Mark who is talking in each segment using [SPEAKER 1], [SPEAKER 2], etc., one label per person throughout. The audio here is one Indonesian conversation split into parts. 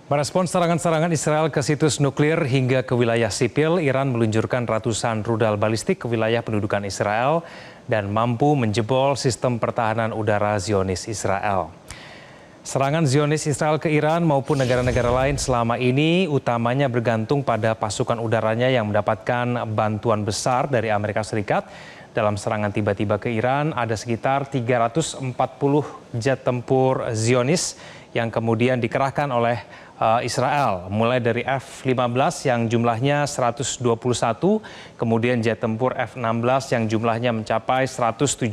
[SPEAKER 1] Merespons serangan-serangan Israel ke situs nuklir hingga ke wilayah sipil, Iran meluncurkan ratusan rudal balistik ke wilayah pendudukan Israel dan mampu menjebol sistem pertahanan udara Zionis Israel. Serangan Zionis Israel ke Iran maupun negara-negara lain selama ini utamanya bergantung pada pasukan udaranya yang mendapatkan bantuan besar dari Amerika Serikat. Dalam serangan tiba-tiba ke Iran, ada sekitar 340 jet tempur Zionis yang kemudian dikerahkan oleh Israel, mulai dari F-15 yang jumlahnya 121, kemudian jet tempur F-16 yang jumlahnya mencapai 174,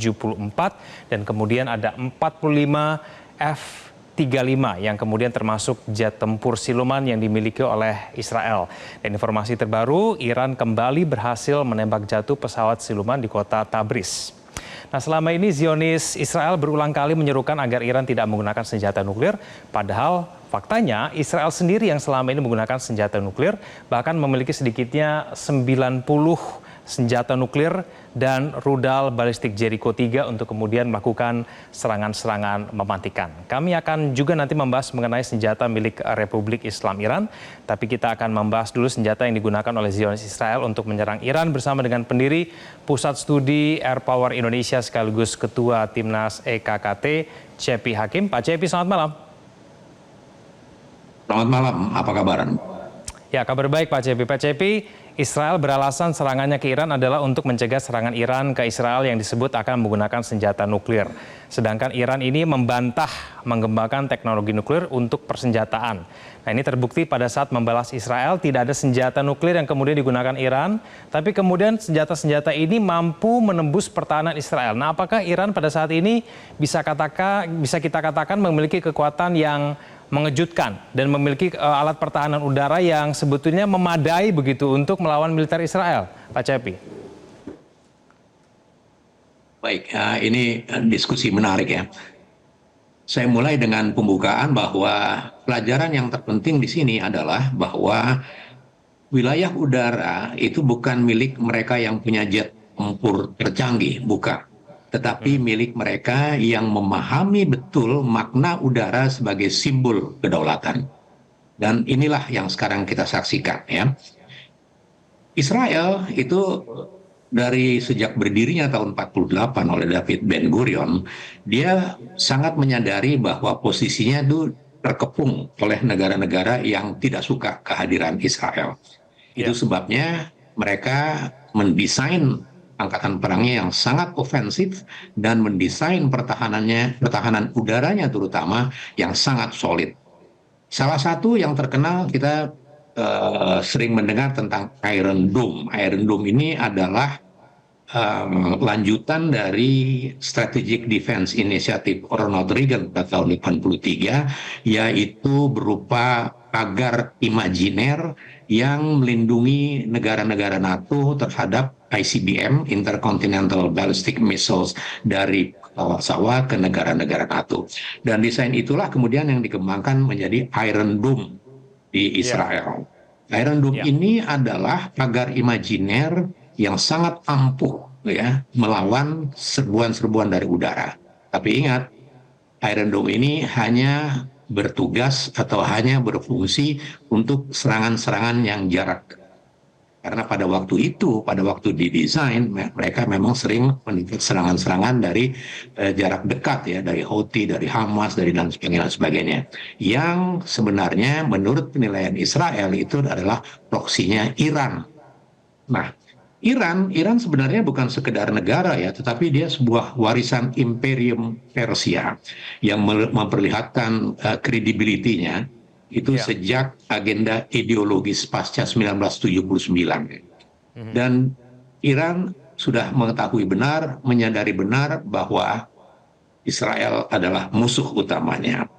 [SPEAKER 1] dan kemudian ada 45 F-35 yang kemudian termasuk jet tempur siluman yang dimiliki oleh Israel. Dan informasi terbaru, Iran kembali berhasil menembak jatuh pesawat siluman di kota Tabriz. Nah, selama ini Zionis Israel berulang kali menyerukan agar Iran tidak menggunakan senjata nuklir, padahal faktanya Israel sendiri yang selama ini menggunakan senjata nuklir, bahkan memiliki sedikitnya 90 senjata nuklir dan rudal balistik Jericho 3 untuk kemudian melakukan serangan-serangan mematikan. Kami akan juga nanti membahas mengenai senjata milik Republik Islam Iran, tapi kita akan membahas dulu senjata yang digunakan oleh Zionis Israel untuk menyerang Iran bersama dengan pendiri Pusat Studi Air Power Indonesia sekaligus Ketua Timnas EKKT, Cepi Hakim. Pak Cepi, selamat malam.
[SPEAKER 2] Selamat malam, apa kabar?
[SPEAKER 1] Ya, kabar baik Pak Cepi. Pak Cepi, Israel beralasan serangannya ke Iran adalah untuk mencegah serangan Iran ke Israel yang disebut akan menggunakan senjata nuklir. Sedangkan Iran ini membantah mengembangkan teknologi nuklir untuk persenjataan. Nah, ini terbukti pada saat membalas Israel tidak ada senjata nuklir yang kemudian digunakan Iran, tapi kemudian senjata-senjata ini mampu menembus pertahanan Israel. Nah, apakah Iran pada saat ini bisa kita katakan memiliki kekuatan yang mengejutkan dan memiliki alat pertahanan udara yang sebetulnya memadai begitu untuk melawan militer Israel, Pak Cepi?
[SPEAKER 2] Baik, ini diskusi menarik ya. Saya mulai dengan pembukaan bahwa pelajaran yang terpenting di sini adalah bahwa wilayah udara itu bukan milik mereka yang punya jet tempur tercanggih, bukan. Tetapi milik mereka yang memahami betul makna udara sebagai simbol kedaulatan. Dan inilah yang sekarang kita saksikan ya. Israel itu dari sejak berdirinya tahun 48 oleh David Ben-Gurion, dia sangat menyadari bahwa posisinya itu terkepung oleh negara-negara yang tidak suka kehadiran Israel. Itu sebabnya mereka mendesain angkatan perangnya yang sangat ofensif dan mendesain pertahanan udaranya terutama yang sangat solid. Salah satu yang terkenal kita sering mendengar tentang Iron Dome. Iron Dome ini adalah lanjutan dari Strategic Defense Initiative Ronald Reagan pada tahun 1983, yaitu berupa pagar imajiner yang melindungi negara-negara NATO terhadap ICBM, Intercontinental Ballistic Missiles, dari sawah ke negara-negara NATO. Dan desain itulah kemudian yang dikembangkan menjadi Iron Dome di Israel. Iron Dome ini adalah pagar imajiner yang sangat ampuh ya melawan serbuan-serbuan dari udara. Tapi ingat, Iron Dome ini hanya bertugas atau hanya berfungsi untuk serangan-serangan yang jarak. Karena pada waktu itu, pada waktu didesain, mereka memang sering menipu serangan-serangan dari jarak dekat ya, dari Houthi, dari Hamas, dari dan sebagainya. Yang sebenarnya menurut penilaian Israel itu adalah proksinya Iran. Nah, Iran sebenarnya bukan sekedar negara ya, tetapi dia sebuah warisan Imperium Persia yang memperlihatkan kredibilitinya itu sejak agenda ideologis pasca 1979. Dan Iran sudah mengetahui benar, menyadari benar bahwa Israel adalah musuh utamanya.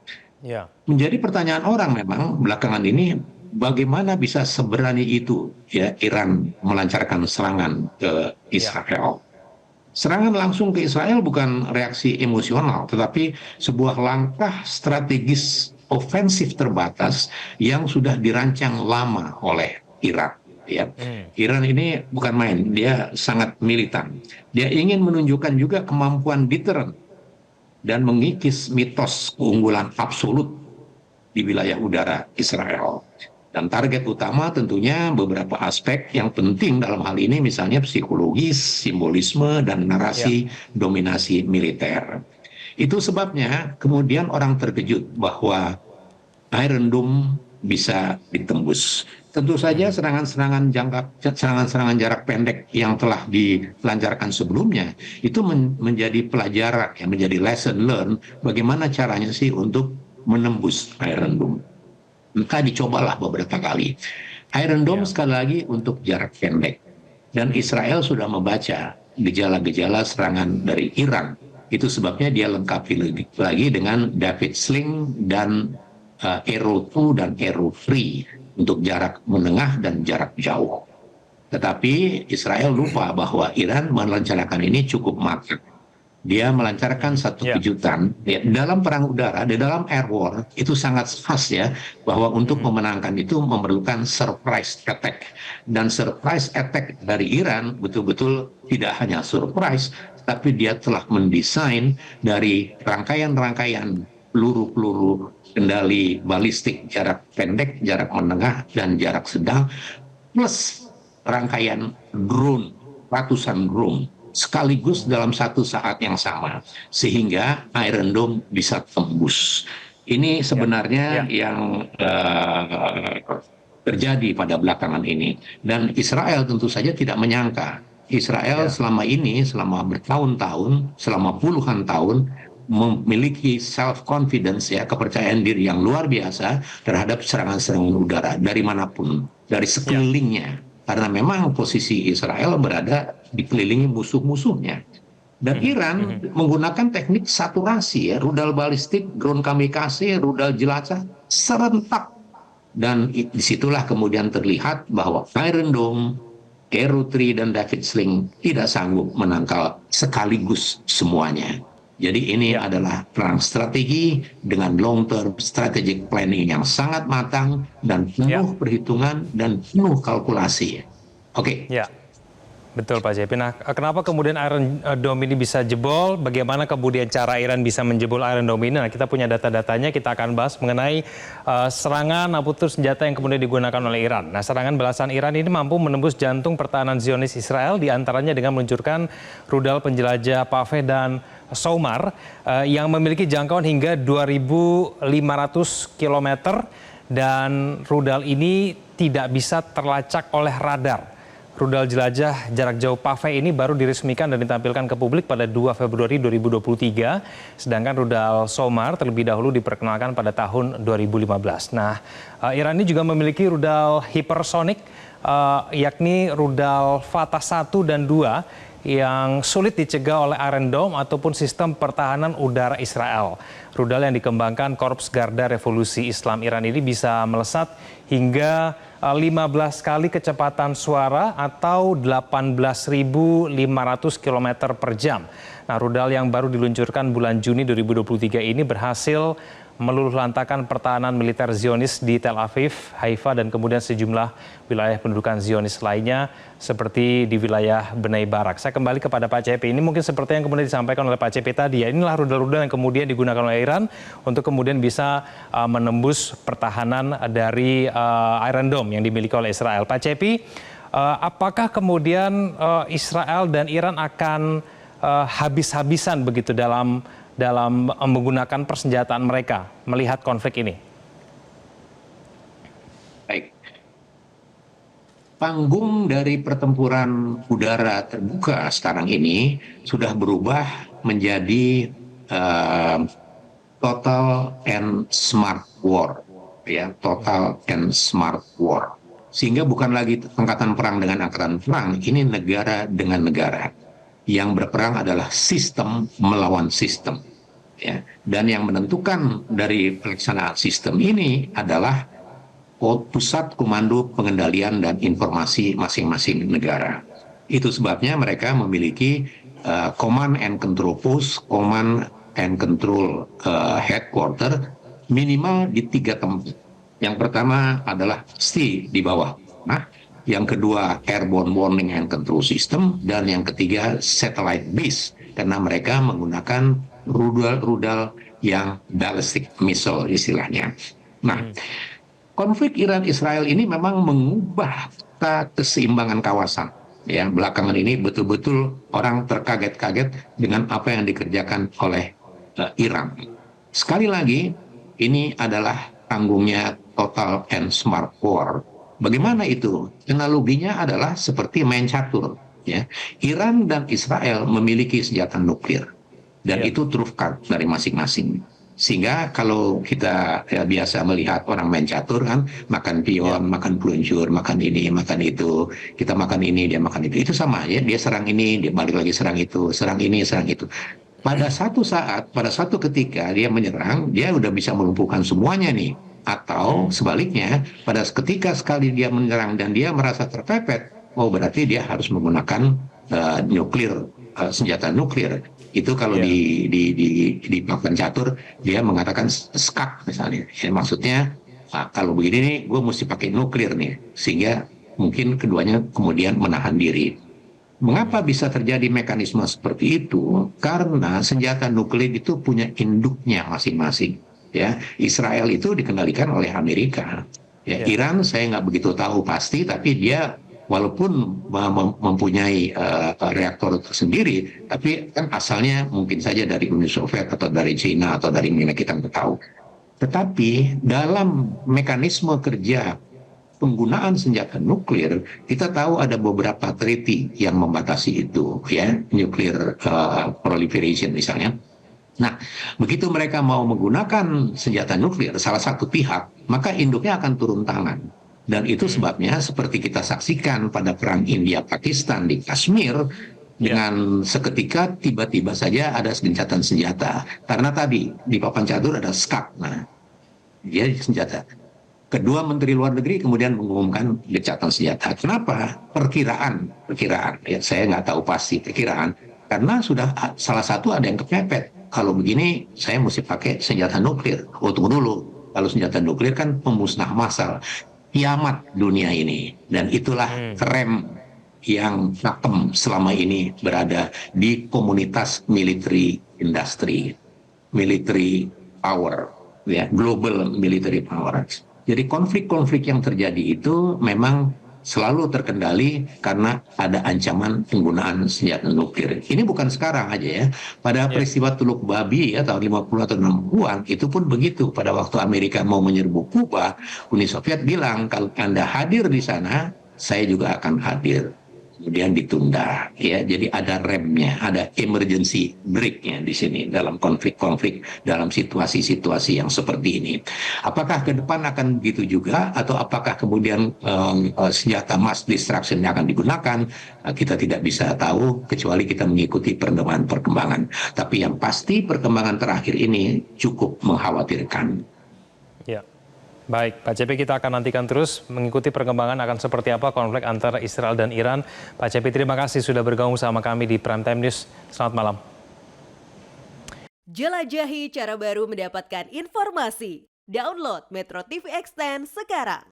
[SPEAKER 2] Menjadi pertanyaan orang memang belakangan ini, bagaimana bisa seberani itu ya Iran melancarkan serangan ke Israel. Serangan langsung ke Israel bukan reaksi emosional, tetapi sebuah langkah strategis ofensif terbatas yang sudah dirancang lama oleh Iran. Ya. Iran ini bukan main, dia sangat militan. Dia ingin menunjukkan juga kemampuan deterrent dan mengikis mitos keunggulan absolut di wilayah udara Israel. Dan target utama tentunya beberapa aspek yang penting dalam hal ini, misalnya psikologis, simbolisme, dan
[SPEAKER 1] Ya,
[SPEAKER 2] narasi dominasi militer. Itu sebabnya kemudian orang terkejut bahwa Iron Dome bisa ditembus. Tentu saja
[SPEAKER 1] mhm.
[SPEAKER 2] serangan-serangan jarak pendek yang telah dilancarkan sebelumnya itu menjadi pelajaran, ya, menjadi lesson learned bagaimana caranya sih untuk menembus Iron Dome. Maka dicobalah beberapa kali. Iron Dome
[SPEAKER 1] Ya,
[SPEAKER 2] sekali lagi untuk jarak pendek. Dan Israel sudah membaca gejala-gejala serangan dari Iran. Itu sebabnya dia lengkapi lagi dengan David Sling dan Arrow 2 dan Arrow 3 untuk jarak menengah dan jarak jauh. Tetapi Israel lupa bahwa Iran merencanakan ini cukup matang. Dia melancarkan satu
[SPEAKER 1] ya,
[SPEAKER 2] kejutan, ya, dalam perang udara, di dalam air war itu sangat khas, ya, bahwa untuk
[SPEAKER 1] mhm.
[SPEAKER 2] memenangkan itu memerlukan surprise attack, dan surprise attack dari Iran betul-betul tidak hanya surprise, tapi dia telah mendesain dari rangkaian-rangkaian peluru-peluru kendali balistik jarak pendek, jarak menengah, dan jarak sedang, plus rangkaian drone, ratusan drone sekaligus dalam satu saat yang sama, sehingga Iron Dome bisa tembus. Ini
[SPEAKER 1] Ya,
[SPEAKER 2] sebenarnya
[SPEAKER 1] ya,
[SPEAKER 2] yang terjadi pada belakangan ini, dan Israel tentu saja tidak menyangka. Israel
[SPEAKER 1] ya,
[SPEAKER 2] selama ini, selama bertahun-tahun, selama puluhan tahun, memiliki self confidence, ya, kepercayaan diri yang luar biasa terhadap serangan-serangan udara dari manapun, dari
[SPEAKER 1] ya,
[SPEAKER 2] sekelilingnya, karena memang posisi Israel berada dikelilingi musuh-musuhnya. Dan
[SPEAKER 1] mhm,
[SPEAKER 2] Iran
[SPEAKER 1] mhm.
[SPEAKER 2] menggunakan teknik saturasi, ya, rudal balistik, drone kamikaze, rudal jelajah serentak. Dan disitulah kemudian terlihat bahwa Iron Dome, Arrow 3, dan David Sling tidak sanggup menangkal sekaligus semuanya. Jadi ini
[SPEAKER 1] Ya,
[SPEAKER 2] adalah perang strategi dengan long term strategic planning yang sangat matang dan
[SPEAKER 1] ya,
[SPEAKER 2] penuh perhitungan dan penuh kalkulasi. Oke,
[SPEAKER 1] ya. Betul Pak JP. Nah, kenapa kemudian Iron Dome ini bisa jebol? Bagaimana kemudian cara Iran bisa menjebol Iron Dome ini? Nah, kita punya data-datanya, kita akan bahas mengenai serangan aputur senjata yang kemudian digunakan oleh Iran. Nah, serangan belasan Iran ini mampu menembus jantung pertahanan Zionis Israel, diantaranya dengan meluncurkan rudal penjelajah Pave dan Soumar yang memiliki jangkauan hingga 2.500 km, dan rudal ini tidak bisa terlacak oleh radar. Rudal jelajah jarak jauh Pave ini baru diresmikan dan ditampilkan ke publik pada 2 Februari 2023, sedangkan rudal Soumar terlebih dahulu diperkenalkan pada tahun 2015. Nah, Iran ini juga memiliki rudal hipersonik, yakni rudal Fatah 1 dan 2 yang sulit dicegah oleh Iron Dome ataupun sistem pertahanan udara Israel. Rudal yang dikembangkan Korps Garda Revolusi Islam Iran ini bisa melesat hingga 15 kali kecepatan suara atau 18.500 km per jam. Nah, rudal yang baru diluncurkan bulan Juni 2023 ini berhasil meluluhlantakan pertahanan militer Zionis di Tel Aviv, Haifa, dan kemudian sejumlah wilayah pendudukan Zionis lainnya seperti di wilayah Bnei Barak. Saya kembali kepada Pak CP. Ini mungkin seperti yang kemudian disampaikan oleh Pak CP tadi, ya, inilah rudal-rudal yang kemudian digunakan oleh Iran untuk kemudian bisa menembus pertahanan dari Iron Dome yang dimiliki oleh Israel. Pak CP, apakah kemudian Israel dan Iran akan habis-habisan begitu dalam menggunakan persenjataan mereka melihat konflik ini?
[SPEAKER 2] baik. Panggung dari pertempuran udara terbuka sekarang ini sudah berubah menjadi uh, total and smart war, ya, total and smart war. Sehingga bukan lagi angkatan perang dengan angkatan perang, ini negara dengan negara. Yang berperang adalah sistem melawan sistem, ya. Dan yang menentukan dari pelaksanaan sistem ini adalah pusat komando pengendalian dan informasi masing-masing negara. Itu sebabnya mereka memiliki command and control post, command and control headquarter minimal di 3 tempat. Yang pertama adalah pasti di bawah. Nah, yang kedua airborne warning and control system, dan yang ketiga satellite base, karena mereka menggunakan rudal-rudal yang ballistic missile istilahnya. Nah, konflik Iran-Israel ini memang mengubah keseimbangan kawasan. Ya, belakangan ini betul-betul orang terkaget-kaget dengan apa yang dikerjakan oleh Iran. Sekali lagi, ini adalah tanggungnya total and smart war. Bagaimana itu? Analoginya adalah seperti main catur. Ya, Iran dan Israel memiliki senjata nuklir dan
[SPEAKER 1] Ya.
[SPEAKER 2] itu trump card dari masing-masing. Sehingga kalau kita ya, biasa melihat orang main catur kan, makan
[SPEAKER 1] Ya.
[SPEAKER 2] pion, makan peluncur, makan ini, makan itu, kita makan ini, dia makan itu sama ya, dia serang ini, dia balik lagi serang itu, serang ini, serang itu. Pada satu saat, pada satu ketika dia menyerang, dia udah bisa melumpuhkan semuanya nih. Atau sebaliknya, pada ketika sekali dia menyerang dan dia merasa terpepet, oh berarti dia harus menggunakan nuklir, senjata nuklir. Itu kalau
[SPEAKER 1] Ya.
[SPEAKER 2] di papan catur dia mengatakan skak misalnya. Ya, maksudnya kalau begini nih, gue mesti pakai nuklir nih, sehingga mungkin keduanya kemudian menahan diri. Mengapa bisa terjadi mekanisme seperti itu? Karena senjata nuklir itu punya induknya masing-masing. Ya, Israel itu dikendalikan oleh Amerika. Ya,
[SPEAKER 1] Ya.
[SPEAKER 2] Iran saya nggak begitu tahu pasti, tapi dia walaupun mempunyai reaktor tersendiri, tapi kan asalnya mungkin saja dari Uni Soviet atau dari China atau dari mana kita nggak tahu. Tetapi dalam mekanisme kerja penggunaan senjata nuklir, kita tahu ada beberapa treaty yang membatasi itu, ya, nuclear proliferation misalnya. Nah, begitu mereka mau menggunakan senjata nuklir, salah satu pihak, maka induknya akan turun tangan. Dan itu sebabnya seperti kita saksikan pada perang India-Pakistan di Kashmir, dengan seketika tiba-tiba saja ada gencatan senjata. Karena tadi di papan catur ada skak, nah, dia senjata. Kedua Menteri Luar Negeri kemudian mengumumkan gencatan senjata. Kenapa? Perkiraan. Ya, saya nggak tahu pasti perkiraan. Karena sudah salah satu ada yang kepepet. Kalau begini, saya mesti pakai senjata nuklir. Oh, tunggu dulu. Kalau senjata nuklir kan pemusnah massal. Kiamat dunia ini. Dan itulah rem yang pakem selama ini berada di komunitas military industry, military power, ya, global military power. Jadi konflik-konflik yang terjadi itu memang selalu terkendali karena ada ancaman penggunaan senjata nuklir. Ini bukan sekarang aja ya. Pada peristiwa Teluk Babi ya tahun 50 atau 60-an itu pun begitu. Pada waktu Amerika mau menyerbu Kuba, Uni Soviet bilang kalau Anda hadir di sana, saya juga akan hadir. Kemudian ditunda, ya. Jadi ada remnya, ada emergency breaknya di sini dalam konflik-konflik, dalam situasi-situasi yang seperti ini. Apakah ke depan akan begitu juga, atau apakah kemudian senjata mass destruction yang akan digunakan? Kita tidak bisa tahu kecuali kita mengikuti perkembangan-perkembangan. Tapi yang pasti perkembangan terakhir ini cukup mengkhawatirkan.
[SPEAKER 1] Ya. Baik, Pak Cepi, kita akan nantikan terus mengikuti perkembangan akan seperti apa konflik antara Israel dan Iran. Pak Cepi, terima kasih sudah bergabung sama kami di Prime Time News. Selamat malam.
[SPEAKER 3] Jelajahi cara baru mendapatkan informasi. Download Metro TV Extend sekarang.